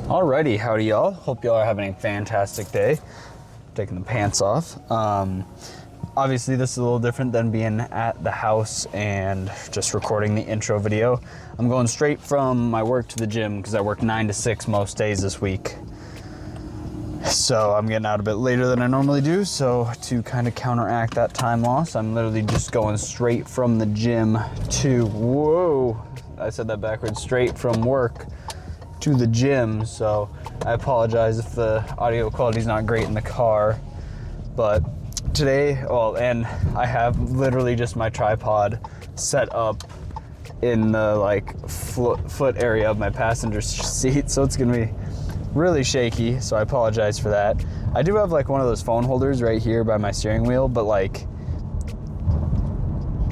Alrighty, howdy y'all. Hope y'all are having a fantastic day. Taking the pants off. Obviously this is a little different than being at the house and just recording the intro video. I'm going straight from my work to the gym because I work 9 to 6 most days this week. So I'm getting out a bit later than I normally do. So to kind of counteract that time loss, I'm literally just going straight from the gym to, whoa, I said that backwards, straight from work to the gym. So I apologize if the audio quality is not great in the car, but today, and I have literally just my tripod set up in the foot area of my passenger seat, so it's gonna be really shaky, so I apologize for that. I do have one of those phone holders right here by my steering wheel, but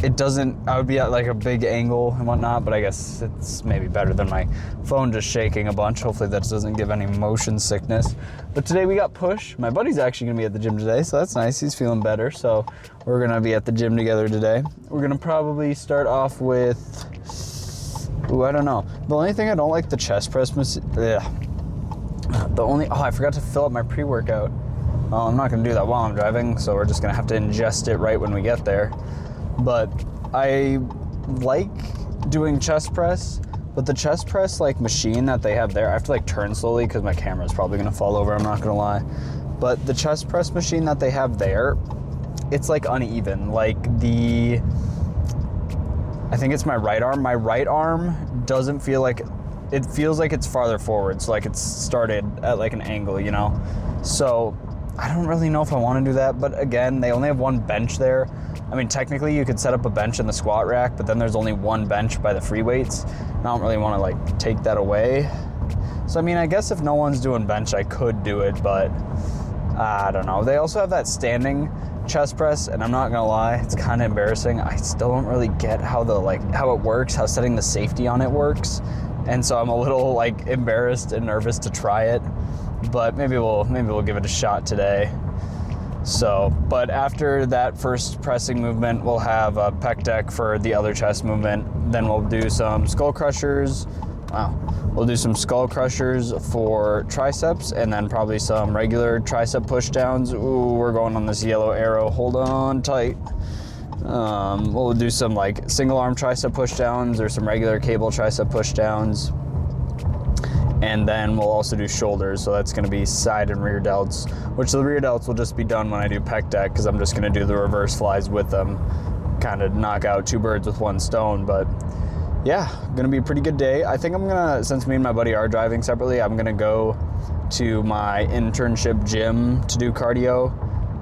it doesn't, I would be at a big angle and whatnot, but I guess it's maybe better than my phone just shaking a bunch. Hopefully that doesn't give any motion sickness. But today we got Push. My buddy's actually gonna be at the gym today, so that's nice. He's feeling better, so we're gonna be at the gym together today. We're gonna probably start off with, I don't know. The only thing I don't like the chest press, I forgot to fill up my pre-workout. I'm not gonna do that while I'm driving, so we're just gonna have to ingest it right when we get there. But I like doing chest press, but the chest press machine that they have there, I have to turn slowly because my camera is probably gonna fall over, I'm not gonna lie. But the chest press machine that they have there, it's uneven. I think it's my right arm. My right arm doesn't feel it feels like it's farther forward. So it's started at an angle, you know? So I don't really know if I want to do that, but again, they only have one bench there. I mean, technically you could set up a bench in the squat rack, but then there's only one bench by the free weights. I don't really want to take that away. So I mean, I guess if no one's doing bench, I could do it, but I don't know. They also have that standing chest press, and I'm not gonna lie, it's kind of embarrassing. I still don't really get how how it works, how setting the safety on it works, and so I'm a little embarrassed and nervous to try it. But maybe we'll give it a shot today. So, but after that first pressing movement, we'll have a pec deck for the other chest movement. Then we'll do some skull crushers. We'll do some skull crushers for triceps, and then probably some regular tricep push downs. Ooh, we're going on this yellow arrow. Hold on tight. We'll do some single arm tricep push downs or some regular cable tricep push downs. And then we'll also do shoulders, so that's gonna be side and rear delts, which the rear delts will just be done when I do pec deck, because I'm just gonna do the reverse flies with them, kind of knock out two birds with one stone. But yeah, gonna be a pretty good day. I think I'm gonna, since me and my buddy are driving separately, I'm gonna go to my internship gym to do cardio,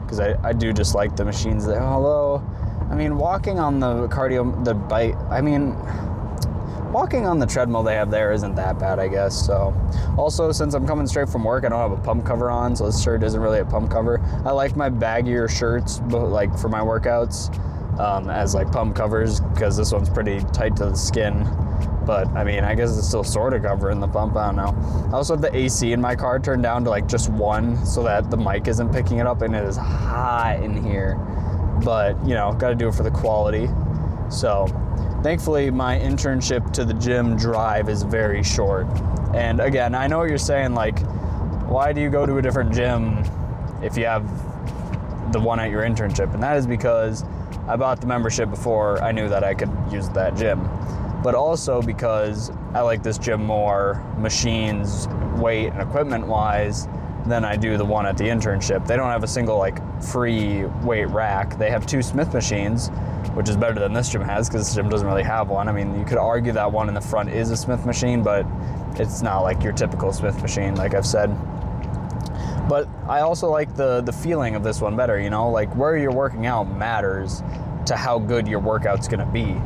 because I do just like the machines there. Although, I mean, walking on the bike, walking on the treadmill they have there isn't that bad, I guess. So, also, since I'm coming straight from work, I don't have a pump cover on, so this shirt isn't really a pump cover. I like my baggier shirts, for my workouts, as pump covers, because this one's pretty tight to the skin. But I mean, I guess it's still sort of covering the pump, I don't know. I also have the AC in my car turned down to just 1, so that the mic isn't picking it up, and it is hot in here. But, you know, gotta do it for the quality. So, thankfully, my internship to the gym drive is very short. And again, I know what you're saying, why do you go to a different gym if you have the one at your internship? And that is because I bought the membership before I knew that I could use that gym. But also because I like this gym more, machines, weight, and equipment-wise, than I do the one at the internship. They don't have a single free weight rack. They have 2 Smith machines, which is better than this gym has, because this gym doesn't really have one. I mean, you could argue that one in the front is a Smith machine, but it's not your typical Smith machine, like I've said. But I also like the feeling of this one better, you know? Where you're working out matters to how good your workout's gonna be.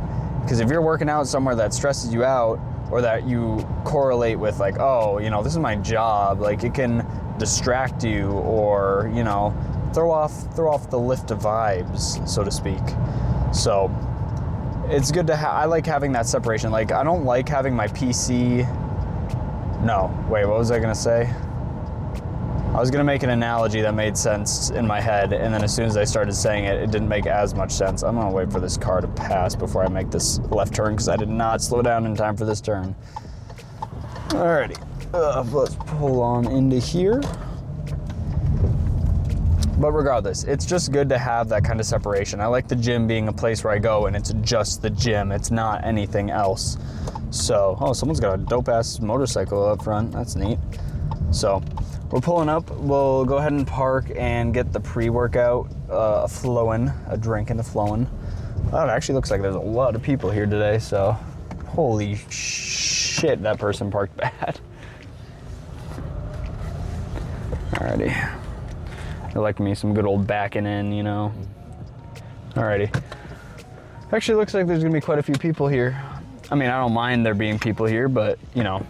Because if you're working out somewhere that stresses you out, or that you correlate with oh, you know, this is my job, it can distract you, or, you know, throw off the lift of vibes, so to speak. So it's good to I like having that separation. I don't like having my PC. No, wait, what was I gonna say? I was gonna make an analogy that made sense in my head, and then as soon as I started saying it, it didn't make as much sense. I'm gonna wait for this car to pass before I make this left turn, because I did not slow down in time for this turn. Alrighty. Let's pull on into here. But regardless, it's just good to have that kind of separation. I like the gym being a place where I go and it's just the gym. It's not anything else. So, oh, someone's got a dope-ass motorcycle up front. That's neat. So, we're pulling up. We'll go ahead and park and get the pre-workout flowing, a drink and a flowing. Oh, it actually looks like there's a lot of people here today, so holy shit, that person parked bad. Alrighty. I like me some good old backing in, you know. Alrighty. Actually looks like there's gonna be quite a few people here. I mean, I don't mind there being people here, but you know,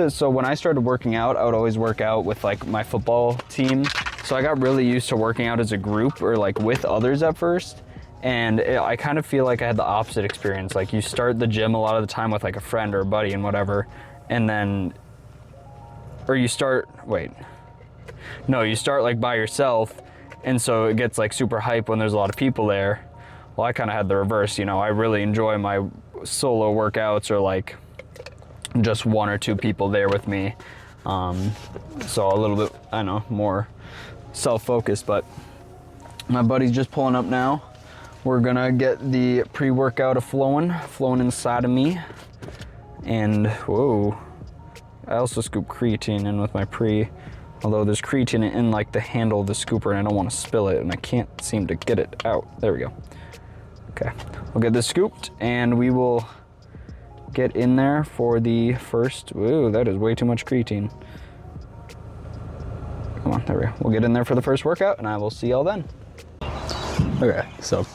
so when I started working out, I would always work out with like my football team. So I got really used to working out as a group or like with others at first. And I kind of feel like I had the opposite experience. Like you start the gym a lot of the time with like a friend or a buddy and whatever. And then, you start like by yourself. And so it gets like super hype when there's a lot of people there. Well, I kind of had the reverse, you know, I really enjoy my solo workouts or like just one or two people there with me. So a little bit, I know, more self-focused, but my buddy's just pulling up now. We're gonna get the pre-workout flowing inside of me. And whoa, I also scoop creatine in with my pre, although there's creatine in like the handle of the scooper and I don't want to spill it and I can't seem to get it out. There we go. Okay, we'll get this scooped and we will get in there for the first, ooh, that is way too much creatine. Come on, there we go. We'll get in there for the first workout and I will see y'all then. Okay, so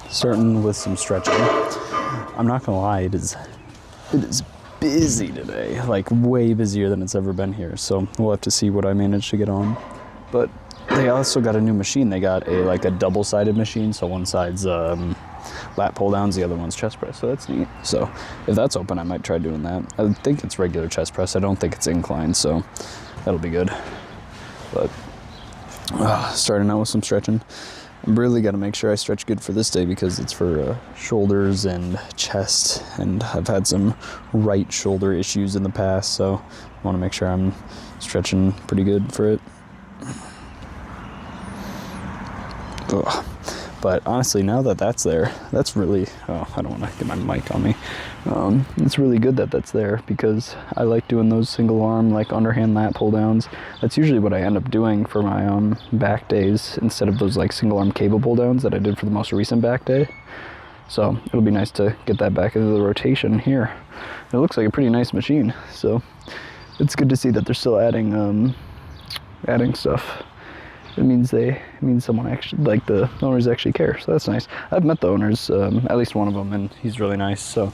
starting with some stretching. I'm not gonna lie, it is busy today, like way busier than it's ever been here. So we'll have to see what I manage to get on. But they also got a new machine. They got a double-sided machine. So one side's lat pull downs, the other one's chest press. So that's neat. So if that's open, I might try doing that. I think it's regular chest press. I don't think it's inclined, so that'll be good. But starting out with some stretching. I'm really got to make sure I stretch good for this day because it's for shoulders and chest, and I've had some right shoulder issues in the past, so I want to make sure I'm stretching pretty good for it. Ugh. But honestly, now that that's there, that's really, I don't want to get my mic on me. It's really good that that's there because I like doing those single arm, like underhand lat pull downs. That's usually what I end up doing for my back days instead of those like single arm cable pull downs that I did for the most recent back day. So it'll be nice to get that back into the rotation here. It looks like a pretty nice machine. So it's good to see that they're still adding stuff. It means someone actually, like the owners actually care, so that's nice. I've met the owners, at least one of them, and he's really nice, so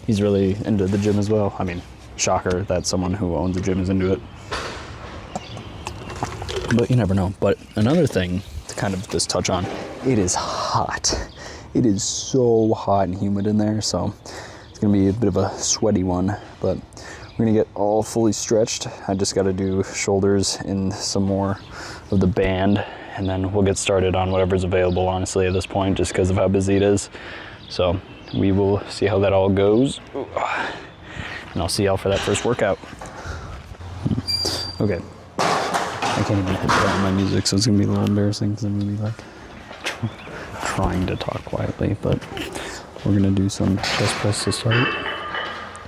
he's really into the gym as well. I mean, shocker that someone who owns a gym is into it. But you never know. But another thing to kind of just touch on, it is hot. It is so hot and humid in there, so it's gonna be a bit of a sweaty one, but we're gonna get all fully stretched. I just gotta do shoulders and some more of the band, and then we'll get started on whatever's available, honestly, at this point, just because of how busy it is. So we will see how that all goes. And I'll see y'all for that first workout. Okay. I can't even hit that on my music, so it's gonna be a little embarrassing because I'm gonna be like trying to talk quietly, but we're gonna do some chest press to start.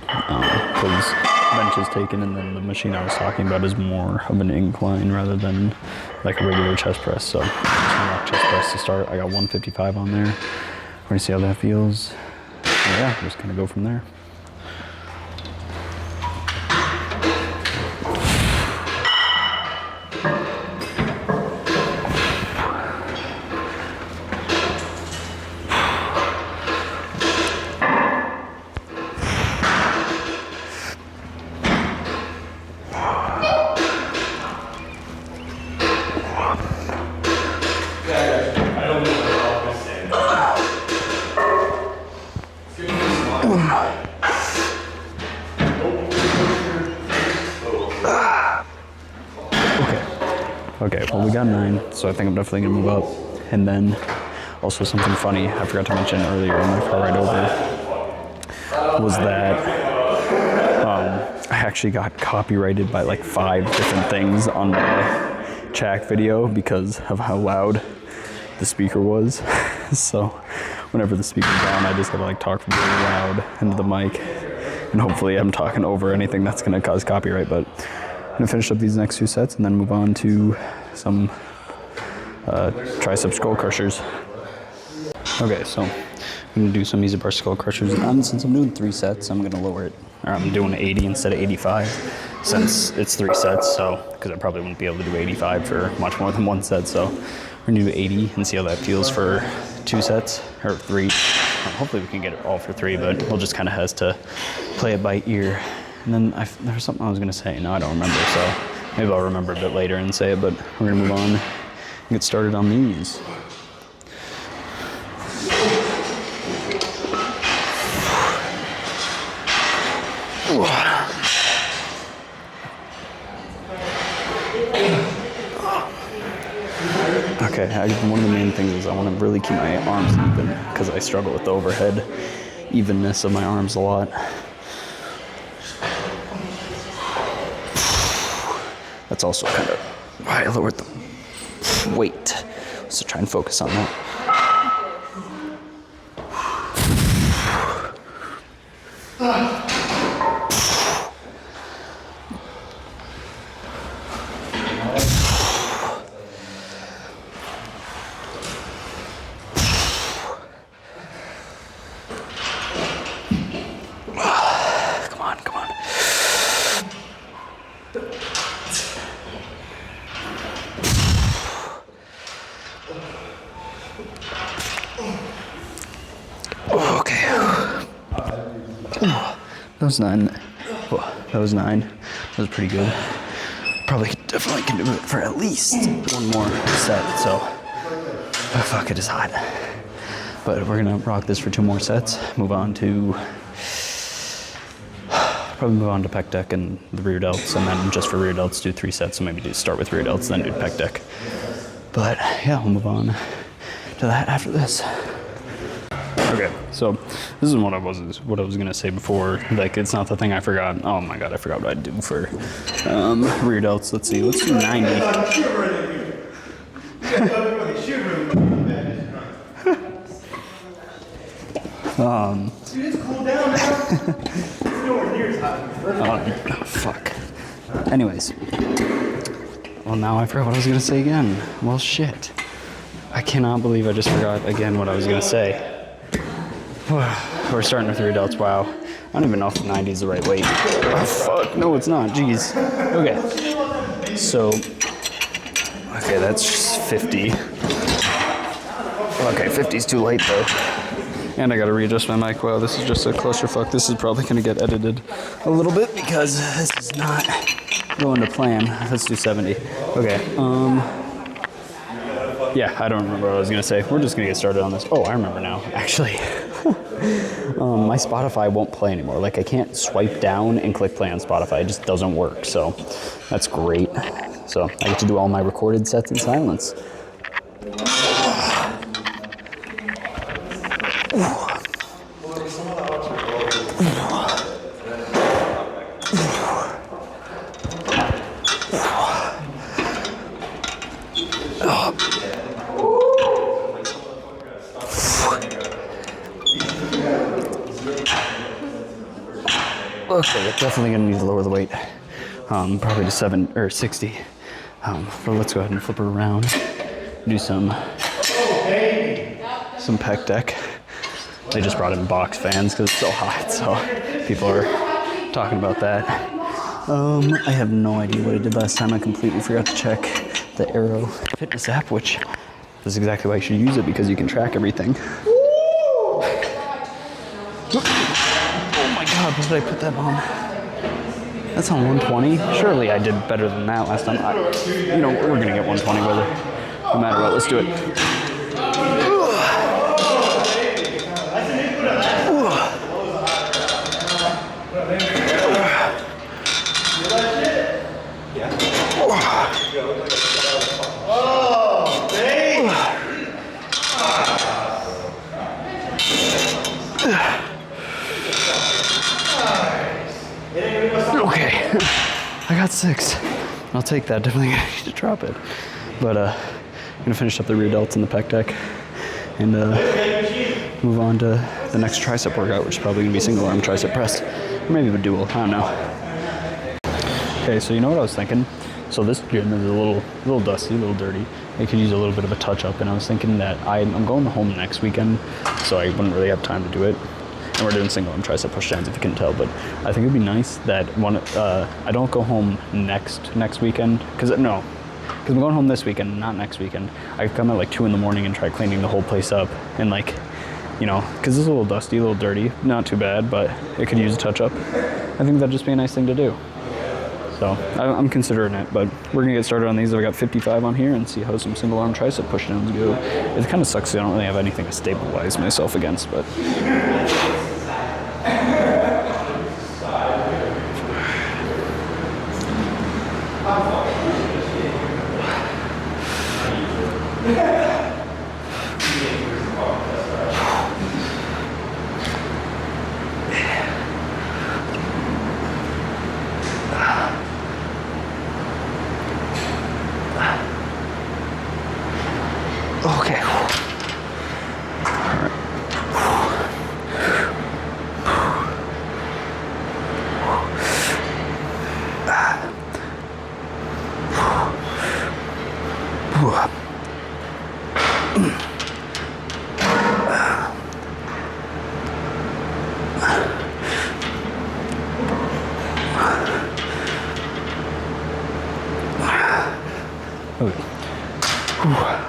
Because bench is taken, and then the machine I was talking about is more of an incline rather than like a regular chest press. So I'm just gonna rock chest press to start. I got 155 on there. We're gonna see how that feels. And yeah, just kind of go from there. Okay, well we got 9, so I think I'm definitely gonna move up. And then also something funny I forgot to mention earlier in my car ride over was that I actually got copyrighted by like 5 different things on my Chak video because of how loud the speaker was. So whenever the speaker's on, I just gotta like talk really loud into the mic, and hopefully I'm talking over anything that's gonna cause copyright. But I'm gonna finish up these next 2 sets and then move on to some tricep skull crushers. Okay, so I'm gonna do some easy bar skull crushers, and since I'm doing 3 sets, I'm gonna lower it, or I'm doing 80 instead of 85, since it's 3 sets. So, because I probably wouldn't be able to do 85 for much more than 1 set. So we're gonna do 80 and see how that feels for 2 sets or 3. Hopefully we can get it all for 3, but we'll just kind of has to play it by ear. And then there was something I was gonna say. No, I don't remember. So maybe I'll remember a bit later and say it. But we're gonna move on and get started on these. Okay, one of the main things is I want to really keep my arms even because I struggle with the overhead evenness of my arms a lot. That's also kind of why I lowered the weight. So try and focus on that. Okay. That was 9. That was 9. That was pretty good. Definitely can do it for at least 1 more set. So, oh, fuck, it is hot. But we're gonna rock this for 2 more sets. Probably move on to pec deck and the rear delts, and then just for rear delts do 3 sets. So maybe start with rear delts, then do pec deck. But yeah, we'll move on to that after this. Okay, so this is what I was gonna say before. Like, it's not the thing I forgot. Oh my god, I forgot what I'd do for rear delts. Let's see, let's do 90. Dude, it's cool down now. It's nowhere near as hot. Oh, fuck. Anyways. Well, now I forgot what I was gonna say again. Well, shit. I cannot believe I just forgot again what I was gonna say. We're starting with rear delts. Wow. I don't even know if the 90 is the right weight. Oh, fuck. No, it's not. Jeez. Okay. So. Okay, that's 50. Okay, 50's too late, though. And I gotta readjust my mic. Wow, this is just a clusterfuck. This is probably gonna get edited a little bit because this is not going to plan. Let's do 70. Okay, yeah, I don't remember what I was gonna say. We're just gonna get started on this. Oh, I remember now, actually. My Spotify won't play anymore. Like, I can't swipe down and click play on Spotify. It just doesn't work, so that's great. So I get to do all my recorded sets in silence. Okay, definitely gonna need to lower the weight. Probably to 7 or 60. But let's go ahead and flip her around. Do some pec deck. They just brought in box fans because it's so hot, so people are talking about that. I have no idea what I did last time. I completely forgot to check the Aero Fitness app, which is exactly why you should use it, because you can track everything. Oh my god, what did I put that on? That's on 120. Surely I did better than that last time. You know, we're gonna get 120 no matter what. Let's do it. I got 6. I'll take that. Definitely gonna need to drop it. But I'm gonna finish up the rear delts and the pec deck, and move on to the next tricep workout, which is probably gonna be single arm tricep press, or maybe a dual. I don't know. Okay, so you know what I was thinking? So this gym is a little dusty, a little dirty. It could use a little bit of a touch up, and I was thinking that I'm going home next weekend, so I wouldn't really have time to do it. And we're doing single arm tricep push downs, if you can tell. But I think it'd be nice that I don't go home next weekend, because I'm going home this weekend, not next weekend. I come at like 2 in the morning and try cleaning the whole place up, and like, you know, because it's a little dusty, a little dirty, not too bad, but it could use a touch up. I think that'd just be a nice thing to do. So I'm considering it, but we're gonna get started on these. I've got 55 on here and see how some single arm tricep push downs go. It kind of sucks that I don't really have anything to stabilize myself against, but. Okay.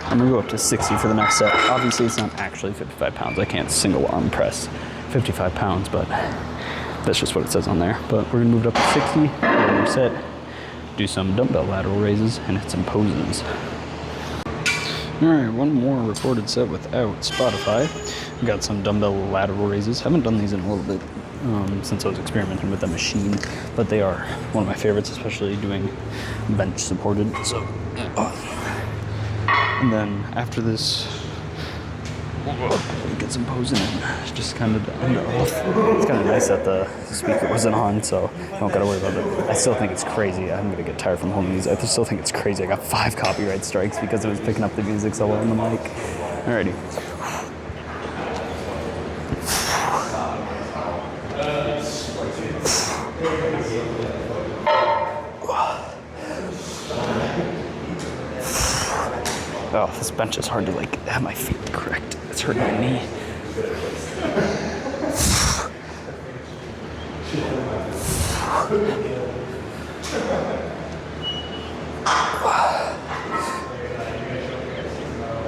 I'm gonna go up to 60 for the next set. Obviously, it's not actually 55 pounds. I can't single arm press 55 pounds, but that's just what it says on there. But we're gonna move it up to 60, one set, do some dumbbell lateral raises, and hit some poses. All right, one more recorded set without Spotify. We got some dumbbell lateral raises. Haven't done these in a little bit since I was experimenting with the machine, but they are one of my favorites, especially doing bench supported. So. And then after this, get some posing and just kind of end it off. It's kind of nice that the speaker wasn't on, so I don't gotta worry about it. I still think it's crazy. I'm gonna get tired from holding these. I still think it's crazy. I got 5 copyright strikes because I was picking up the music so well on the mic. Alrighty. Oh, this bench is hard to like have my feet correct. It's hurting my knee.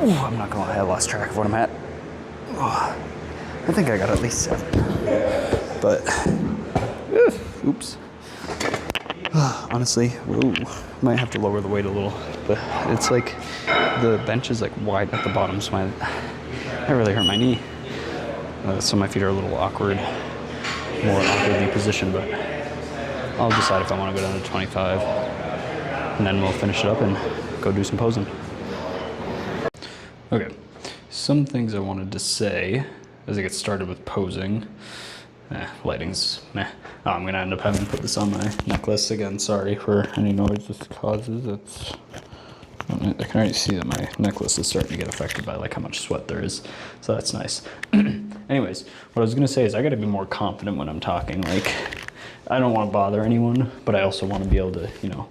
Ooh, I'm not gonna lie, I lost track of what I'm at. Oh, I think I got at least 7. But, oops. Honestly, whoa, might have to lower the weight a little. But it's like, the bench is like wide at the bottom, so that really hurt my knee. So my feet are a little awkward, more awkwardly positioned, but I'll decide if I want to go down to 25, and then we'll finish it up and go do some posing. Okay, some things I wanted to say as I get started with posing. Lighting's meh. Oh, I'm gonna end up having to put this on my necklace again. Sorry for any noise this causes. I can already see that my necklace is starting to get affected by like how much sweat there is, so that's nice. Anyways, what I was gonna say is I gotta be more confident when I'm talking. Like, I don't want to bother anyone, but I also want to be able to, you know,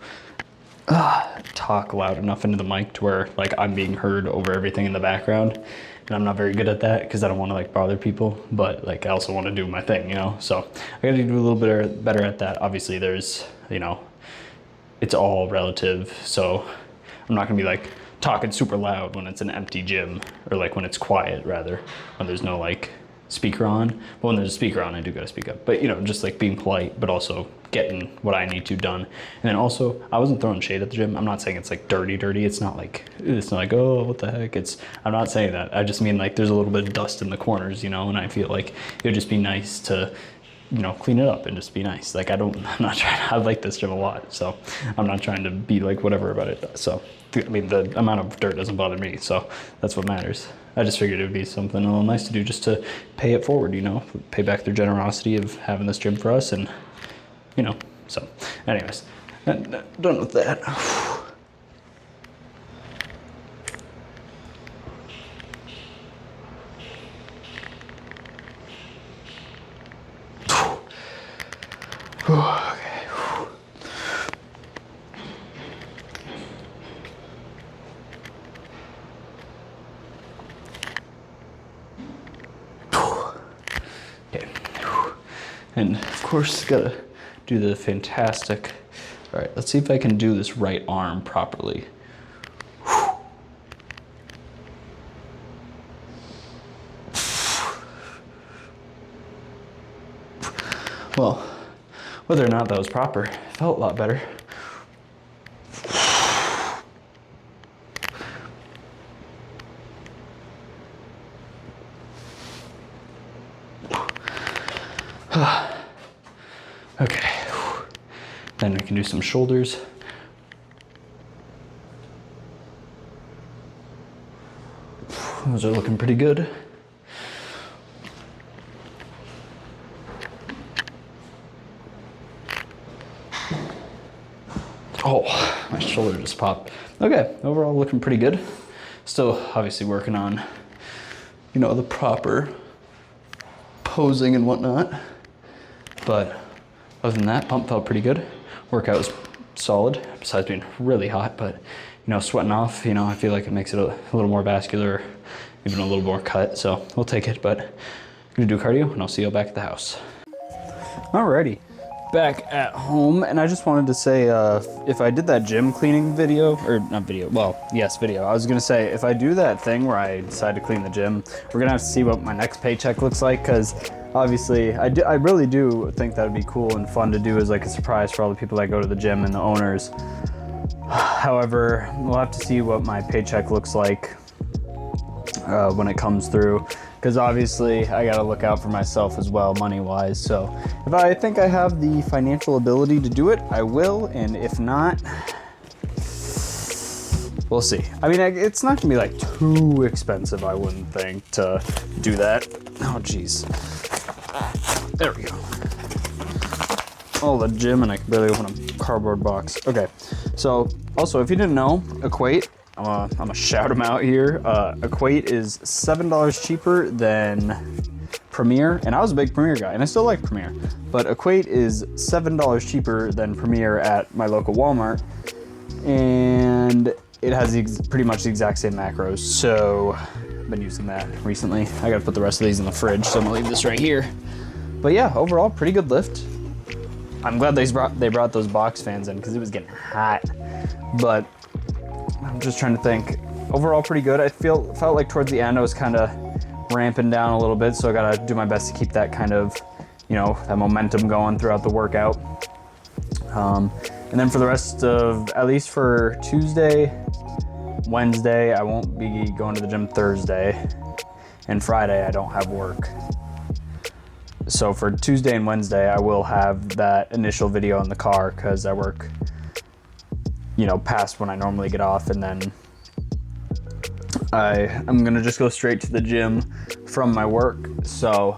talk loud enough into the mic to where like I'm being heard over everything in the background. And I'm not very good at that because I don't want to like bother people, but like I also want to do my thing, you know? So I got to do a little bit better at that. Obviously there's, you know, it's all relative. So I'm not gonna be like talking super loud when it's an empty gym, or like when it's quiet rather, when there's no like speaker on. But when there's a speaker on, I do gotta speak up. But you know, just like being polite, but also getting what I need to done. And then also, I wasn't throwing shade at the gym. I'm not saying it's like dirty. It's not like, oh, what the heck? I'm not saying that. I just mean like there's a little bit of dust in the corners, you know, and I feel like it would just be nice to, you know, clean it up and just be nice. Like I'm not trying, I like this gym a lot, so I'm not trying to be like whatever about it. So, I mean, the amount of dirt doesn't bother me, so that's what matters. I just figured it would be something a little nice to do just to pay it forward, you know, pay back their generosity of having this gym for us, and, you know, so Anyways, done with that. Okay. Okay. And of course, gotta do the fantastic. All right, let's see if I can do this right arm properly. Well, whether or not that was proper, it felt a lot better. Okay, then we can do some shoulders. Those are looking pretty good. Oh, my shoulder just popped. Okay, overall looking pretty good. Still obviously working on, you know, the proper posing and whatnot. But other than that, pump felt pretty good. Workout was solid, besides being really hot, but you know, sweating off, you know, I feel like it makes it a little more vascular, even a little more cut, so we'll take it. But I'm gonna do cardio and I'll see you back at the house. Alrighty. Back at home, and I just wanted to say, if I did that gym cleaning video, or not video, well, yes, video. I was gonna say, if I do that thing where I decide to clean the gym, we're gonna have to see what my next paycheck looks like, because obviously, I really do think that would be cool and fun to do as like a surprise for all the people that go to the gym and the owners. However, we'll have to see what my paycheck looks like when it comes through. Because obviously I gotta look out for myself as well, money-wise. So if I think I have the financial ability to do it, I will. And if not, we'll see. I mean, it's not gonna be like too expensive, I wouldn't think, to do that. Oh, geez. There we go. Oh, the gym, and I can barely open a cardboard box. Okay, so also, if you didn't know, Equate, I'm gonna shout them out here. Equate is $7 cheaper than Premier, and I was a big Premier guy, and I still like Premier, but Equate is $7 cheaper than Premier at my local Walmart, and it has pretty much the exact same macros, so I've been using that recently. I gotta put the rest of these in the fridge, so I'm gonna leave this right here. But yeah, overall, pretty good lift. I'm glad they brought those box fans in, because it was getting hot, but I'm just trying to think. Overall, pretty good. I felt like towards the end I was kind of ramping down a little bit, so I gotta do my best to keep that kind of, you know, that momentum going throughout the workout. And then for the rest of, at least for Tuesday, Wednesday, I won't be going to the gym Thursday, and Friday I don't have work. So for Tuesday and Wednesday, I will have that initial video in the car, because I work, you know, past when I normally get off, and then I'm gonna just go straight to the gym from my work. So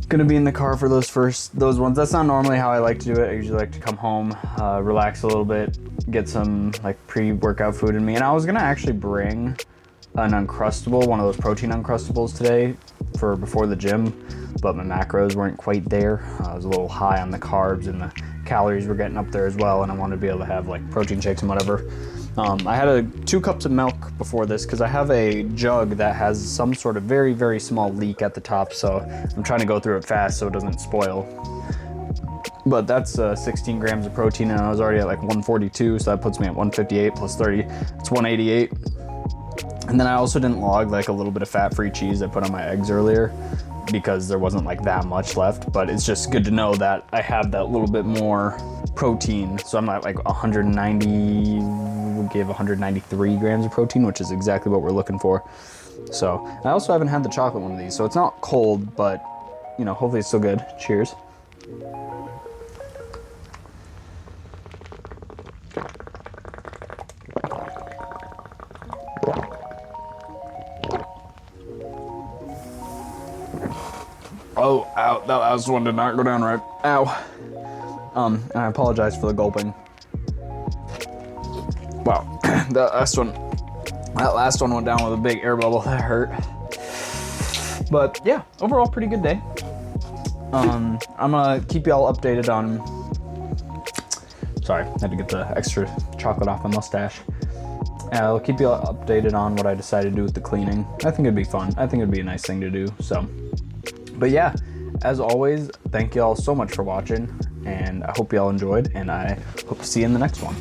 gonna be in the car for those ones. That's not normally how I like to do it. I usually like to come home, relax a little bit, get some like pre-workout food in me. And I was gonna actually bring an Uncrustable, one of those protein Uncrustables today for before the gym, but my macros weren't quite there. I was a little high on the carbs, and the calories were getting up there as well, and I wanted to be able to have like protein shakes and whatever. I had 2 cups of milk before this, because I have a jug that has some sort of very, very small leak at the top, so I'm trying to go through it fast so it doesn't spoil. But that's 16 grams of protein, and I was already at like 142, so that puts me at 158 plus 30. It's 188. And then I also didn't log like a little bit of fat-free cheese I put on my eggs earlier, because there wasn't like that much left. But it's just good to know that I have that little bit more protein. So I'm at like 193 grams of protein, which is exactly what we're looking for. So I also haven't had the chocolate one of these, so it's not cold, but you know, hopefully it's still good. Cheers. Oh, ow, that last one did not go down right. Ow. And I apologize for the gulping. Wow, that last one went down with a big air bubble. That hurt. But yeah, overall pretty good day. I'm gonna keep y'all updated on. Sorry, had to get the extra chocolate off my mustache. I'll keep you updated on what I decide to do with the cleaning. I think it'd be fun. I think it'd be a nice thing to do. So, but yeah, as always, thank y'all so much for watching, and I hope y'all enjoyed, and I hope to see you in the next one.